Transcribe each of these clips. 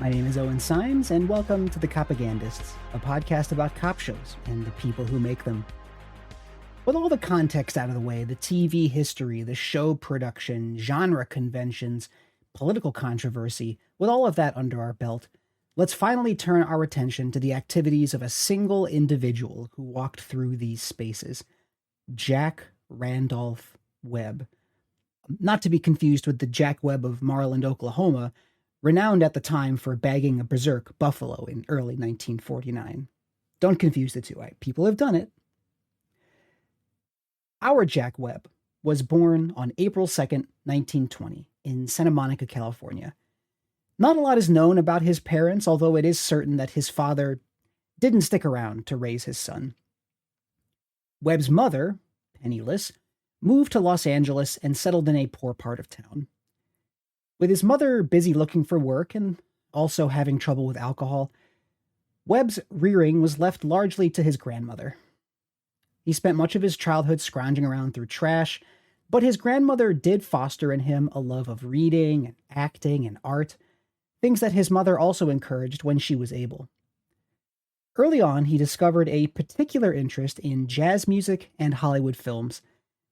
My name is Owen Symes, and welcome to The Copagandists, a podcast about cop shows and the people who make them. With all the context out of the way, the TV history, the show production, genre conventions, political controversy, with all of that under our belt, let's finally turn our attention to the activities of a single individual who walked through these spaces, Jack Randolph Webb. Not to be confused with the Jack Webb of Marland, Oklahoma, renowned at the time for bagging a berserk buffalo in early 1949. Don't confuse the two. People have done it. Our Jack Webb was born on April 2nd, 1920, in Santa Monica, California. Not a lot is known about his parents, although it is certain that his father didn't stick around to raise his son. Webb's mother, penniless, moved to Los Angeles and settled in a poor part of town. With his mother busy looking for work and also having trouble with alcohol, Webb's rearing was left largely to his grandmother. He spent much of his childhood scrounging around through trash, but his grandmother did foster in him a love of reading and acting and art, things that his mother also encouraged when she was able. Early on, he discovered a particular interest in jazz music and Hollywood films,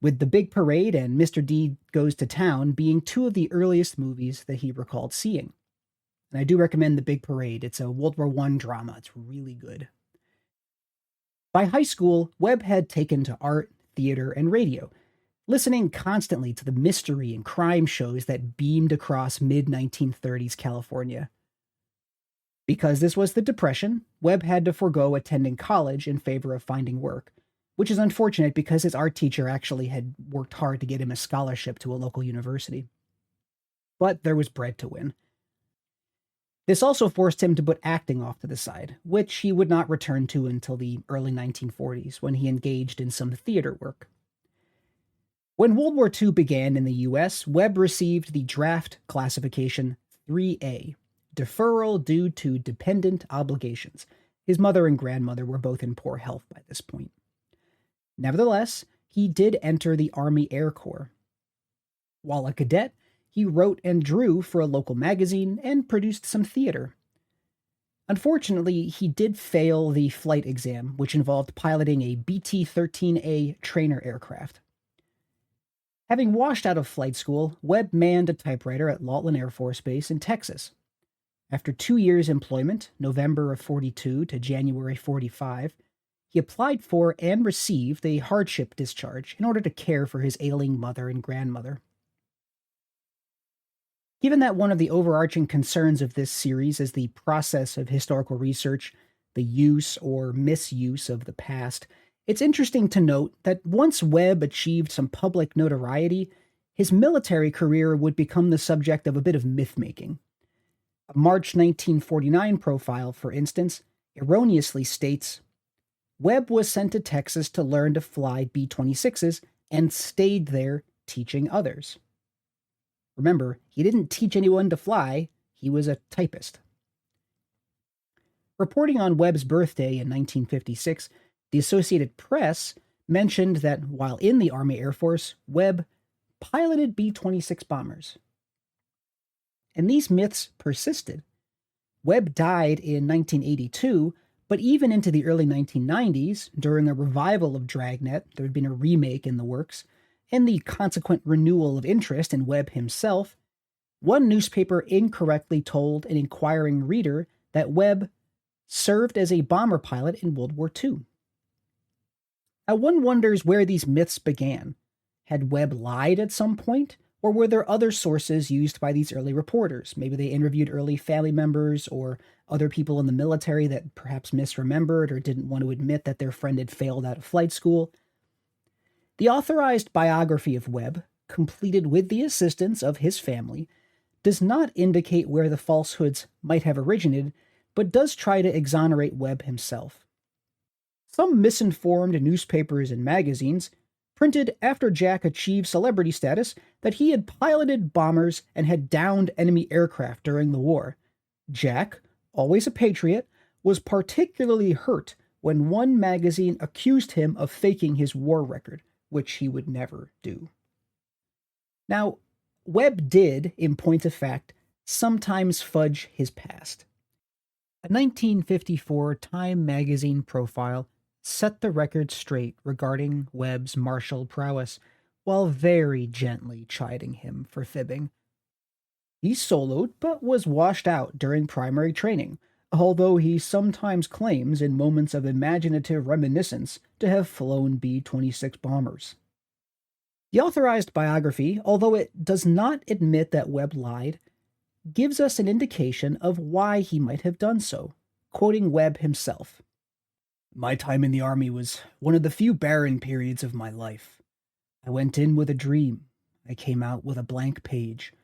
with The Big Parade and Mr. D Goes to Town being two of the earliest movies that he recalled seeing. And I do recommend The Big Parade. It's a World War I drama. It's really good. By high school, Webb had taken to art, theater, and radio, listening constantly to the mystery and crime shows that beamed across mid-1930s California. Because this was the Depression, Webb had to forego attending college in favor of finding work, which is unfortunate because his art teacher actually had worked hard to get him a scholarship to a local university. But there was bread to win. This also forced him to put acting off to the side, which he would not return to until the early 1940s, when he engaged in some theater work. When World War II began in the U.S., Webb received the draft classification 3A, deferral due to dependent obligations. His mother and grandmother were both in poor health by this point. Nevertheless, he did enter the Army Air Corps. While a cadet, he wrote and drew for a local magazine and produced some theater. Unfortunately, he did fail the flight exam, which involved piloting a BT-13A trainer aircraft. Having washed out of flight school, Webb manned a typewriter at Laughlin Air Force Base in Texas. After 2 years' employment, November of 42 to January 45, he applied for and received a hardship discharge in order to care for his ailing mother and grandmother. Given that one of the overarching concerns of this series is the process of historical research, the use or misuse of the past, it's interesting to note that once Webb achieved some public notoriety, his military career would become the subject of a bit of myth-making. A March 1949 profile, for instance, erroneously states, Webb was sent to Texas to learn to fly B-26s and stayed there teaching others. Remember, he didn't teach anyone to fly, he was a typist. Reporting on Webb's birthday in 1956, the Associated Press mentioned that while in the Army Air Force, Webb piloted B-26 bombers. And these myths persisted. Webb died in 1982, but even into the early 1990s, during a revival of Dragnet, there had been a remake in the works, and the consequent renewal of interest in Webb himself, one newspaper incorrectly told an inquiring reader that Webb served as a bomber pilot in World War II. Now one wonders where these myths began. Had Webb lied at some point? Or were there other sources used by these early reporters? Maybe they interviewed early family members or other people in the military that perhaps misremembered or didn't want to admit that their friend had failed out of flight school. The Authorized Biography of Webb, completed with the assistance of his family, does not indicate where the falsehoods might have originated, but does try to exonerate Webb himself. Some misinformed newspapers and magazines printed after Jack achieved celebrity status that he had piloted bombers and had downed enemy aircraft during the war. Jack, always a patriot, was particularly hurt when one magazine accused him of faking his war record, which he would never do. Now, Webb did, in point of fact, sometimes fudge his past. A 1954 Time magazine profile set the record straight regarding Webb's martial prowess, while very gently chiding him for fibbing. He soloed, but was washed out during primary training, although he sometimes claims in moments of imaginative reminiscence to have flown B-26 bombers. The Authorized biography, although it does not admit that Webb lied, gives us an indication of why he might have done so, quoting Webb himself. "My time in the Army was one of the few barren periods of my life. I went in with a dream. I came out with a blank page.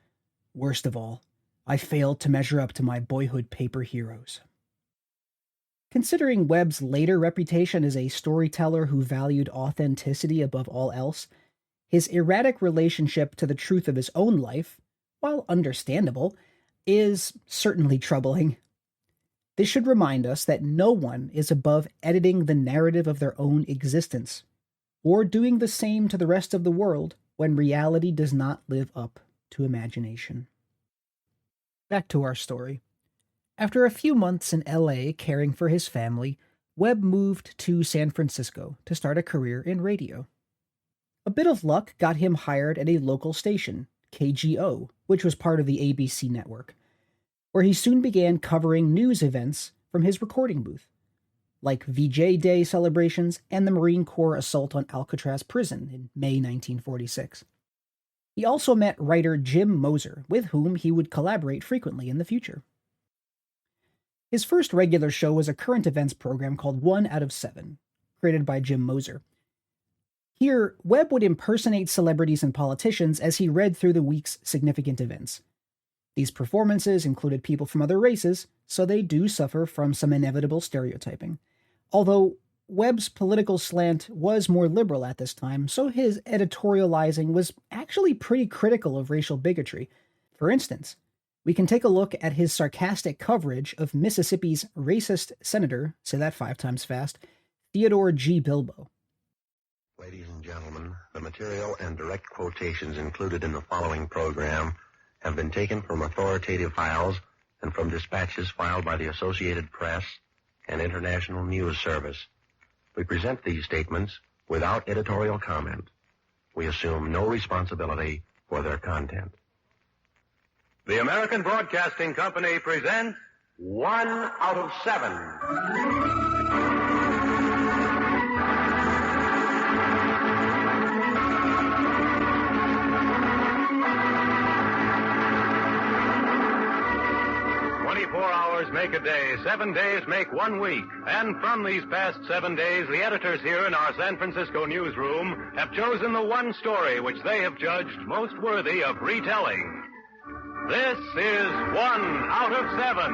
Worst of all, I failed to measure up to my boyhood paper heroes." Considering Webb's later reputation as a storyteller who valued authenticity above all else, his erratic relationship to the truth of his own life, while understandable, is certainly troubling. This should remind us that no one is above editing the narrative of their own existence, or doing the same to the rest of the world when reality does not live up to imagination. Back to our story. After a few months in LA caring for his family, Webb moved to San Francisco to start a career in radio. A bit of luck got him hired at a local station, KGO, which was part of the ABC network, where he soon began covering news events from his recording booth, like VJ Day celebrations and the Marine Corps assault on Alcatraz prison in May 1946. He also met writer Jim Moser, with whom he would collaborate frequently in the future. His first regular show was a current events program called 1 Out of 7, created by Jim Moser. Here, Webb would impersonate celebrities and politicians as he read through the week's significant events. These performances included people from other races, so they do suffer from some inevitable stereotyping. Although Webb's political slant was more liberal at this time, so his editorializing was actually pretty critical of racial bigotry. For instance, we can take a look at his sarcastic coverage of Mississippi's racist senator, say that 5 times fast, Theodore G. Bilbo. Ladies and gentlemen, the material and direct quotations included in the following program have been taken from authoritative files and from dispatches filed by the Associated Press and International News Service. We present these statements without editorial comment. We assume no responsibility for their content. The American Broadcasting Company presents 1 Out of 7. 24 hours make a day, 7 days make 1 week. And from these past 7 days, the editors here in our San Francisco newsroom have chosen the one story which they have judged most worthy of retelling. This is 1 Out of 7.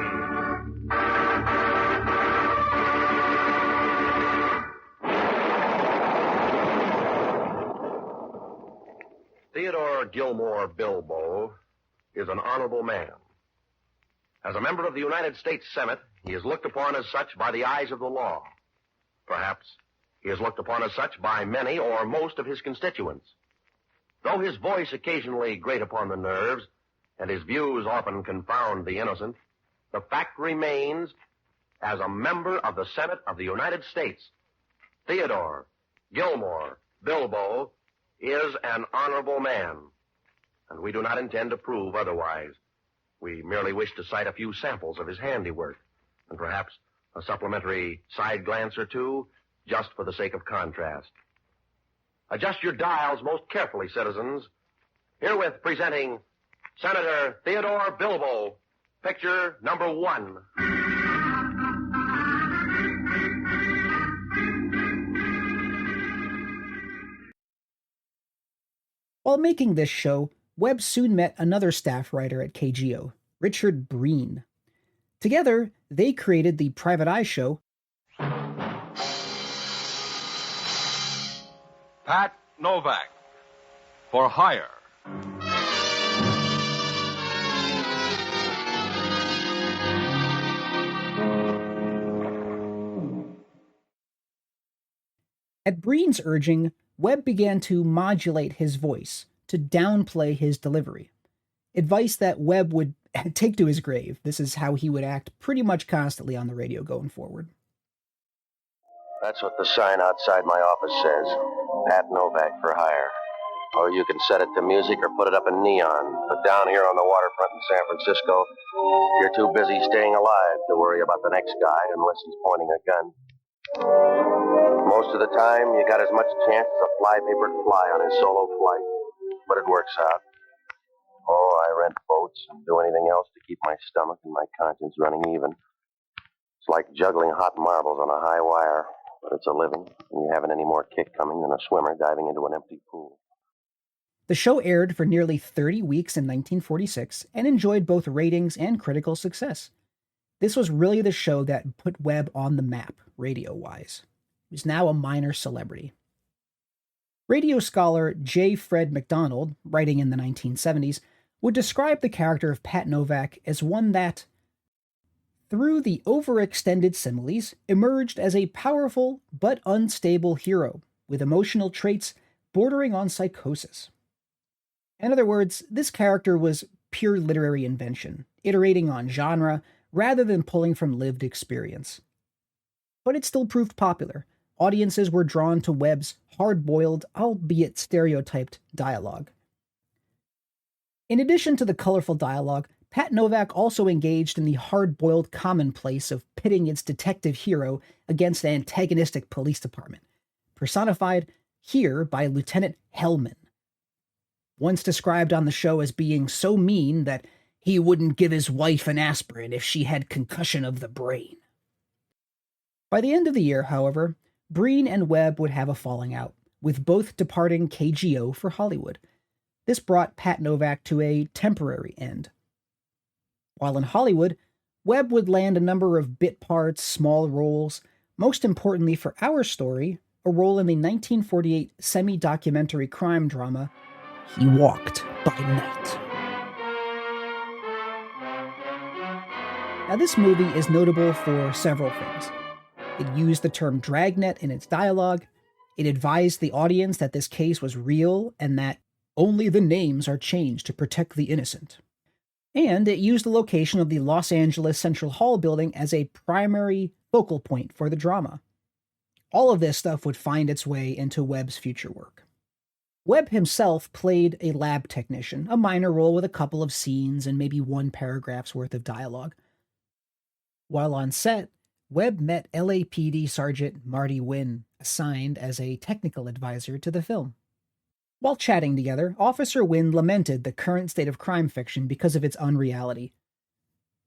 Theodore Gilmore Bilbo is an honorable man. As a member of the United States Senate, he is looked upon as such by the eyes of the law. Perhaps he is looked upon as such by many or most of his constituents. Though his voice occasionally grate upon the nerves and his views often confound the innocent, the fact remains, as a member of the Senate of the United States, Theodore Gilmore Bilbo is an honorable man, and we do not intend to prove otherwise. We merely wish to cite a few samples of his handiwork, and perhaps a supplementary side glance or two, just for the sake of contrast. Adjust your dials most carefully, citizens. Herewith presenting Senator Theodore Bilbo, picture number 1. While making this show, Webb soon met another staff writer at KGO, Richard Breen. Together, they created the Private Eye show, Pat Novak, for hire. At Breen's urging, Webb began to modulate his voice to downplay his delivery, advice that Webb would take to his grave. This is how he would act pretty much constantly on the radio going forward. That's what the sign outside my office says. Pat Novak for hire. Or you can set it to music or put it up in neon. But down here on the waterfront in San Francisco, you're too busy staying alive to worry about the next guy unless he's pointing a gun. Most of the time, you got as much chance as a fly-papered fly on his solo flight. But it works out. Oh, I rent boats and do anything else to keep my stomach and my conscience running even. It's like juggling hot marbles on a high wire, but it's a living, and you haven't any more kick coming than a swimmer diving into an empty pool. The show aired for nearly 30 weeks in 1946 and enjoyed both ratings and critical success. This was really the show that put Webb on the map, radio-wise. He was now a minor celebrity. Radio scholar J. Fred MacDonald, writing in the 1970s, would describe the character of Pat Novak as one that, through the overextended similes, emerged as a powerful but unstable hero with emotional traits bordering on psychosis. In other words, this character was pure literary invention, iterating on genre rather than pulling from lived experience. But it still proved popular. Audiences were drawn to Webb's hard-boiled, albeit stereotyped, dialogue. In addition to the colorful dialogue, Pat Novak also engaged in the hard-boiled commonplace of pitting its detective hero against an antagonistic police department, personified here by Lieutenant Hellman. Once described on the show as being so mean that he wouldn't give his wife an aspirin if she had concussion of the brain. By the end of the year, however, Breen and Webb would have a falling out, with both departing KGO for Hollywood. This brought Pat Novak to a temporary end. While in Hollywood, Webb would land a number of bit parts, small roles, most importantly for our story, a role in the 1948 semi-documentary crime drama, He Walked by Night. Now, this movie is notable for several things. It used the term Dragnet in its dialogue. It advised the audience that this case was real and that only the names are changed to protect the innocent. And it used the location of the Los Angeles Central Hall building as a primary focal point for the drama. All of this stuff would find its way into Webb's future work. Webb himself played a lab technician, a minor role with a couple of scenes and maybe one paragraph's worth of dialogue. While on set, Webb met LAPD Sergeant Marty Wynn, assigned as a technical advisor to the film. While chatting together, Officer Wynn lamented the current state of crime fiction because of its unreality.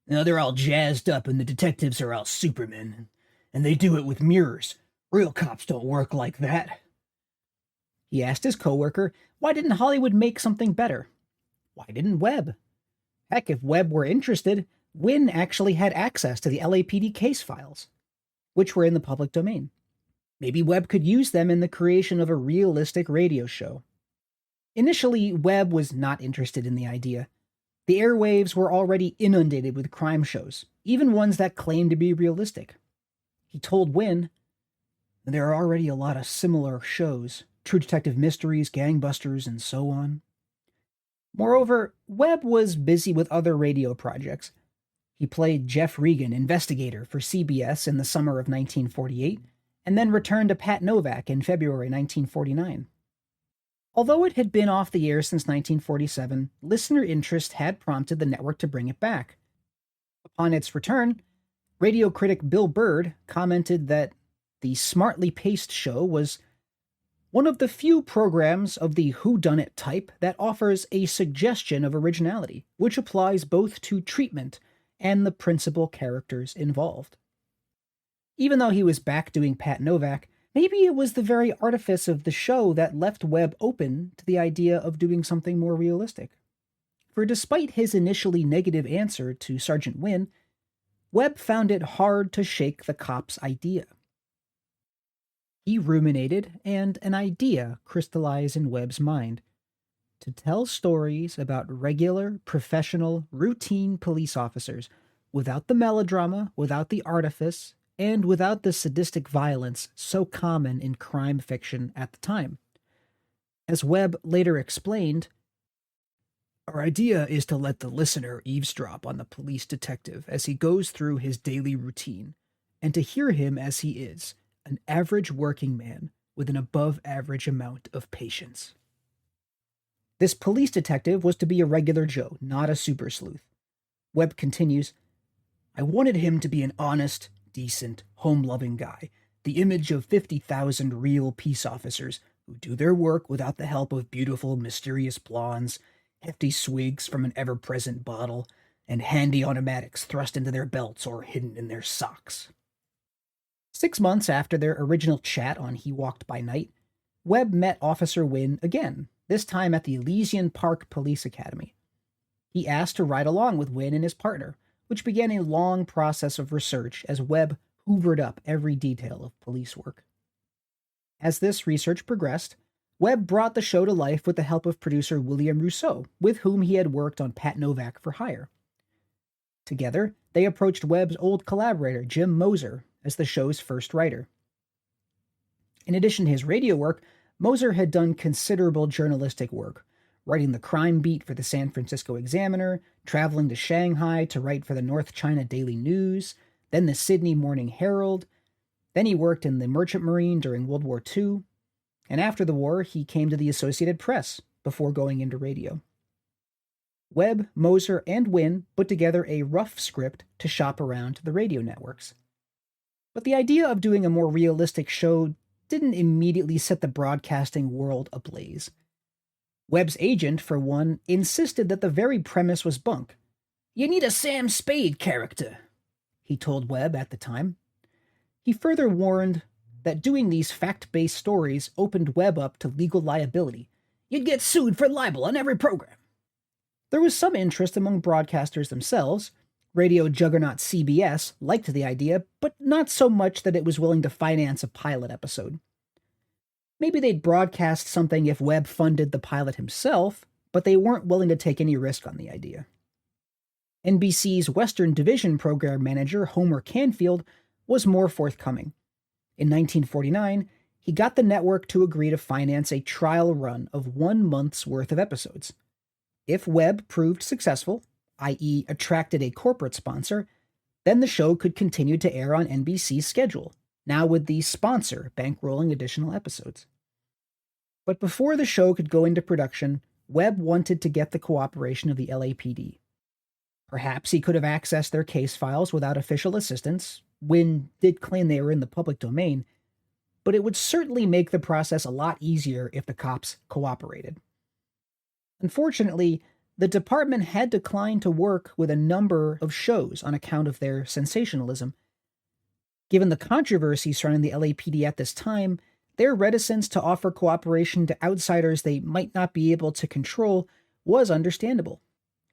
Now, they're all jazzed up and the detectives are all supermen, and they do it with mirrors. Real cops don't work like that. He asked his coworker, why didn't Hollywood make something better? Why didn't Webb? Heck, if Webb were interested, Wynn actually had access to the LAPD case files, which were in the public domain. Maybe Webb could use them in the creation of a realistic radio show. Initially, Webb was not interested in the idea. The airwaves were already inundated with crime shows, even ones that claimed to be realistic. He told Wynn, there are already a lot of similar shows, True Detective Mysteries, Gangbusters, and so on. Moreover, Webb was busy with other radio projects. He played Jeff Regan, investigator for CBS in the summer of 1948, and then returned to Pat Novak in February 1949. Although it had been off the air since 1947, listener interest had prompted the network to bring it back. Upon its return, radio critic Bill Bird commented that the smartly paced show was one of the few programs of the whodunit type that offers a suggestion of originality, which applies both to treatment and the principal characters involved. Even though he was back doing Pat Novak, maybe it was the very artifice of the show that left Webb open to the idea of doing something more realistic. For despite his initially negative answer to Sergeant Wynn, Webb found it hard to shake the cop's idea. He ruminated, and an idea crystallized in Webb's mind. To tell stories about regular, professional, routine police officers, without the melodrama, without the artifice, and without the sadistic violence so common in crime fiction at the time. As Webb later explained, Our idea is to let the listener eavesdrop on the police detective as he goes through his daily routine, and to hear him as he is, an average working man with an above-average amount of patience. This police detective was to be a regular Joe, not a super sleuth. Webb continues, I wanted him to be an honest, decent, home-loving guy, the image of 50,000 real peace officers who do their work without the help of beautiful, mysterious blondes, hefty swigs from an ever-present bottle, and handy automatics thrust into their belts or hidden in their socks. 6 months after their original chat on He Walked by Night, Webb met Officer Wynne again, this time at the Elysian Park Police Academy. He asked to ride along with Wynne and his partner, which began a long process of research as Webb hoovered up every detail of police work. As this research progressed, Webb brought the show to life with the help of producer William Rousseau, with whom he had worked on Pat Novak for Hire. Together, they approached Webb's old collaborator, Jim Moser, as the show's first writer. In addition to his radio work, Moser had done considerable journalistic work, writing the crime beat for the San Francisco Examiner, traveling to Shanghai to write for the North China Daily News, then the Sydney Morning Herald. Then he worked in the Merchant Marine during World War II, and after the war, he came to the Associated Press before going into radio. Webb, Moser, and Wynne put together a rough script to shop around to the radio networks. But the idea of doing a more realistic show didn't immediately set the broadcasting world ablaze. Webb's agent, for one, insisted that the very premise was bunk. You need a Sam Spade character, he told Webb at the time. He further warned that doing these fact-based stories opened Webb up to legal liability. You'd get sued for libel on every program. There was some interest among broadcasters themselves. Radio juggernaut CBS liked the idea, but not so much that it was willing to finance a pilot episode. Maybe they'd broadcast something if Webb funded the pilot himself, but they weren't willing to take any risk on the idea. NBC's Western Division program manager, Homer Canfield, was more forthcoming. In 1949, he got the network to agree to finance a trial run of 1 month's worth of episodes. If Webb proved successful, i.e. attracted a corporate sponsor, then the show could continue to air on NBC's schedule, now with the sponsor bankrolling additional episodes. But before the show could go into production, Webb wanted to get the cooperation of the LAPD. Perhaps he could have accessed their case files without official assistance. Wynne did claim they were in the public domain, but it would certainly make the process a lot easier if the cops cooperated. Unfortunately, the department had declined to work with a number of shows on account of their sensationalism. Given the controversy surrounding the LAPD at this time, their reticence to offer cooperation to outsiders they might not be able to control was understandable,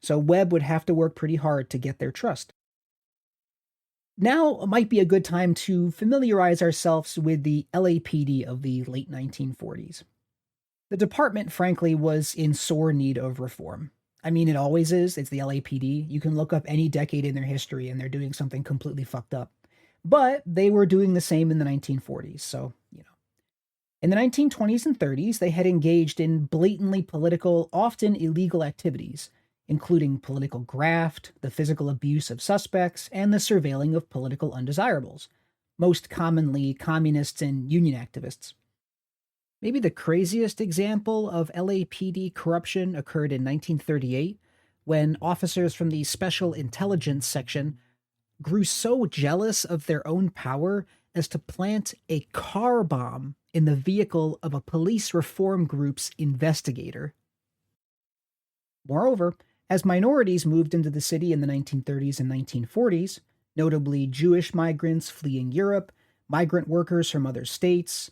so Webb would have to work pretty hard to get their trust. Now might be a good time to familiarize ourselves with the LAPD of the late 1940s. The department, frankly, was in sore need of reform. I mean, it always is. It's the LAPD. You can look up any decade in their history and they're doing something completely fucked up. But they were doing the same in the 1940s, so, In the 1920s and 30s, they had engaged in blatantly political, often illegal activities, including political graft, the physical abuse of suspects, and the surveilling of political undesirables, most commonly communists and union activists. Maybe the craziest example of LAPD corruption occurred in 1938, when officers from the Special Intelligence Section grew so jealous of their own power as to plant a car bomb in the vehicle of a police reform group's investigator. Moreover, as minorities moved into the city in the 1930s and 1940s, notably Jewish migrants fleeing Europe, migrant workers from other states,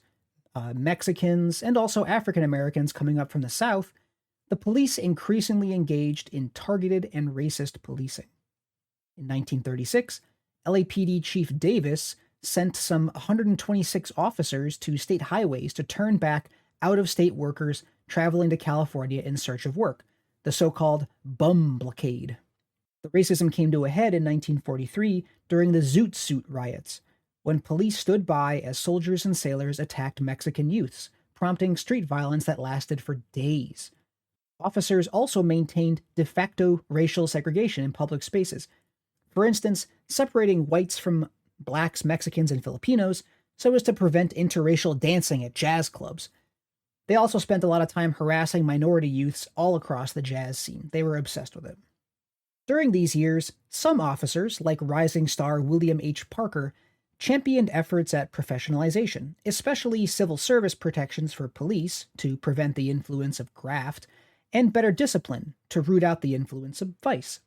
Mexicans, and also African Americans coming up from the South, the police increasingly engaged in targeted and racist policing. In 1936, LAPD Chief Davis sent some 126 officers to state highways to turn back out-of-state workers traveling to California in search of work, the so-called bum blockade. The racism came to a head in 1943 during the Zoot Suit riots, when police stood by as soldiers and sailors attacked Mexican youths, prompting street violence that lasted for days. Officers also maintained de facto racial segregation in public spaces. For instance, separating whites from blacks, Mexicans, and Filipinos so as to prevent interracial dancing at jazz clubs. They also spent a lot of time harassing minority youths all across the jazz scene. They were obsessed with it. During these years, some officers, like rising star William H. Parker, championed efforts at professionalization, especially civil service protections for police to prevent the influence of graft, and better discipline to root out the influence of vice.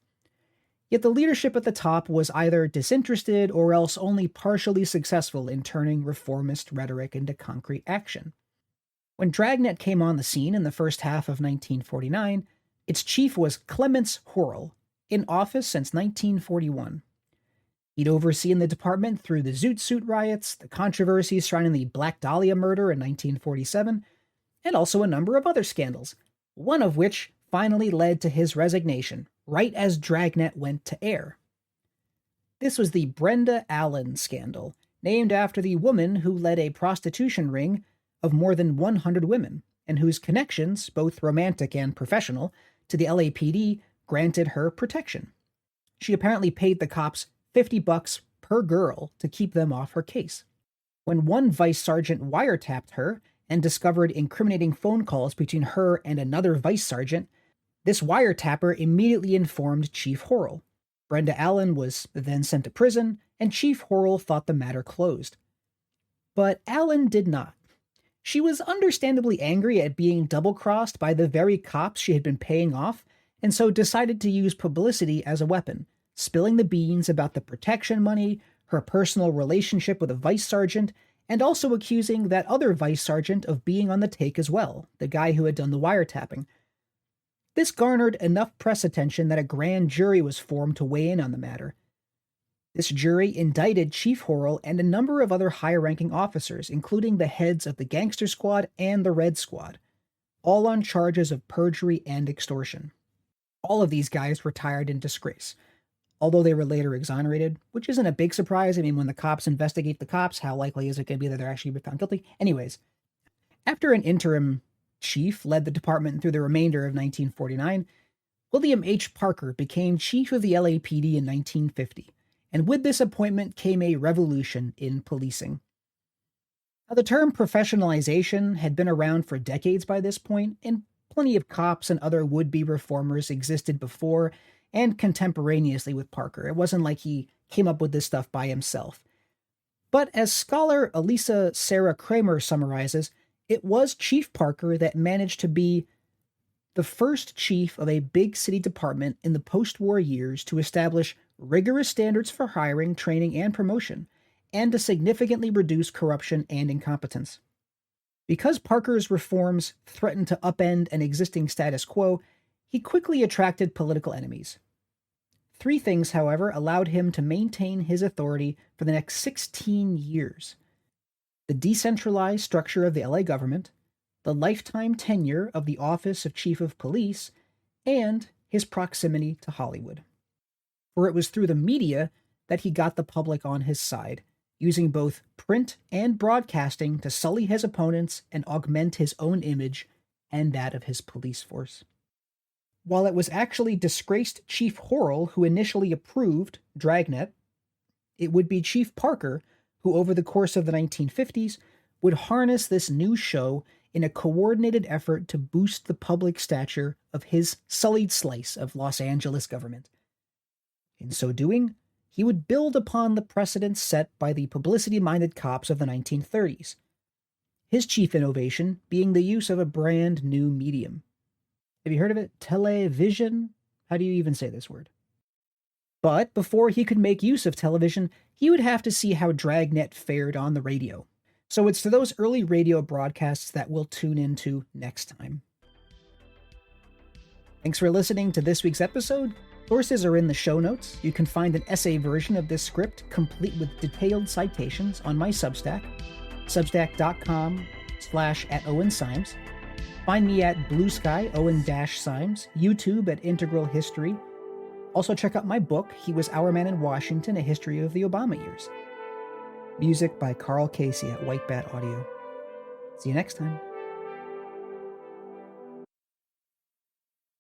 Yet the leadership at the top was either disinterested or else only partially successful in turning reformist rhetoric into concrete action. When Dragnet came on the scene in the first half of 1949, its chief was Clements Horrell, in office since 1941. He'd overseen the department through the Zoot Suit riots, the controversies surrounding the Black Dahlia murder in 1947, and also a number of other scandals, one of which finally led to his resignation, right as Dragnet went to air. This was the Brenda Allen scandal, named after the woman who led a prostitution ring of more than 100 women, and whose connections, both romantic and professional, to the LAPD granted her protection. She apparently paid the cops $50 per girl to keep them off her case. When one vice sergeant wiretapped her and discovered incriminating phone calls between her and another vice sergeant, this wiretapper immediately informed Chief Horrell. Brenda Allen was then sent to prison, and Chief Horrell thought the matter closed. But Allen did not. She was understandably angry at being double-crossed by the very cops she had been paying off, and so decided to use publicity as a weapon, spilling the beans about the protection money, her personal relationship with a vice sergeant, and also accusing that other vice sergeant of being on the take as well, the guy who had done the wiretapping. This garnered enough press attention that a grand jury was formed to weigh in on the matter. This jury indicted Chief Horrell and a number of other higher-ranking officers, including the heads of the Gangster Squad and the Red Squad, all on charges of perjury and extortion. All of these guys retired in disgrace, although they were later exonerated, which isn't a big surprise. I mean, when the cops investigate the cops, how likely is it going to be that they're actually found guilty? Anyways, after an interim chief led the department through the remainder of 1949, William H. Parker became chief of the LAPD in 1950, and with this appointment came a revolution in policing. Now, the term professionalization had been around for decades by this point, and plenty of cops and other would-be reformers existed before and contemporaneously with Parker. It wasn't like he came up with this stuff by himself. But as scholar Elisa Sarah Kramer summarizes, it was Chief Parker that managed to be the first chief of a big city department in the post-war years to establish rigorous standards for hiring, training, and promotion, and to significantly reduce corruption and incompetence. Because Parker's reforms threatened to upend an existing status quo, he quickly attracted political enemies. Three things, however, allowed him to maintain his authority for the next 16 years. The decentralized structure of the LA government, the lifetime tenure of the Office of Chief of Police, and his proximity to Hollywood. For it was through the media that he got the public on his side, using both print and broadcasting to sully his opponents and augment his own image and that of his police force. While it was actually disgraced Chief Horrell who initially approved Dragnet, it would be Chief Parker who, over the course of the 1950s, would harness this new show in a coordinated effort to boost the public stature of his sullied slice of Los Angeles government. In so doing, he would build upon the precedents set by the publicity-minded cops of the 1930s, his chief innovation being the use of a brand new medium. Have you heard of it? Television? How do you even say this word? But before he could make use of television, he would have to see how Dragnet fared on the radio. So it's to those early radio broadcasts that we'll tune into next time. Thanks for listening to this week's episode. Sources are in the show notes. You can find an essay version of this script, complete with detailed citations, on my Substack, substack.com/@OwenSimes. Find me at Blue Sky, Owen-Simes, YouTube at Integral History. Also check out my book, He Was Our Man in Washington, A History of the Obama Years. Music by Carl Casey at White Bat Audio. See you next time.